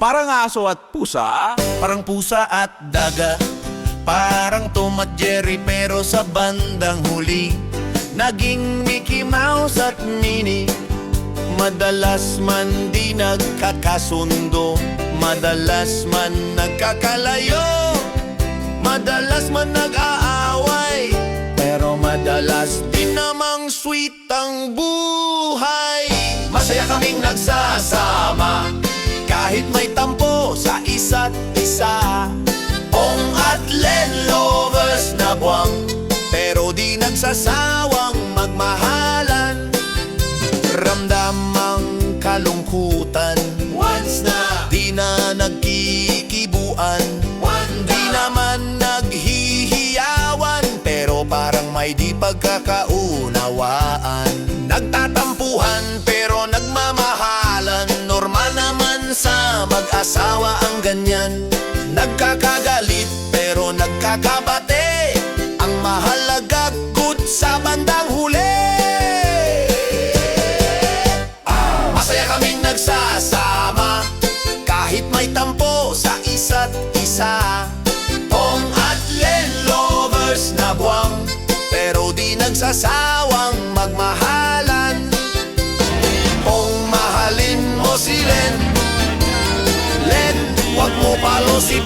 Parang aso at pusa. Parang pusa at daga, parang Tom at Jerry, pero sa bandang huli naging Mickey Mouse at Minnie. Madalas man di nagkakasundo, madalas man nagkakalayo, madalas man nag-aaway, pero madalas din namang sweet ang buhay. Masaya kaming nagsasama, kahit may tampo sa isa't isa. Ong at Len, lovers na buwang, pero di nagsasawang magmahalan. Ramdam ang kalungkutan, once na di na nagkikibuan, di naman naghihiyawan, pero parang may di pagkakaunawaan. Nagtatampuhan pero nagmamahalan, normal naman sa mag-asawa ang ganyan. Nagkakagalit pero nagkakabate, ang mahalaga good sa bandang huli. Masaya kaming nagsasama, kahit may tampo sa isa't isa. Ong at Len, lovers na buwang, pero di nagsasawang magmahalan. Ong mahalin mo si Len, Len, wag mo palusin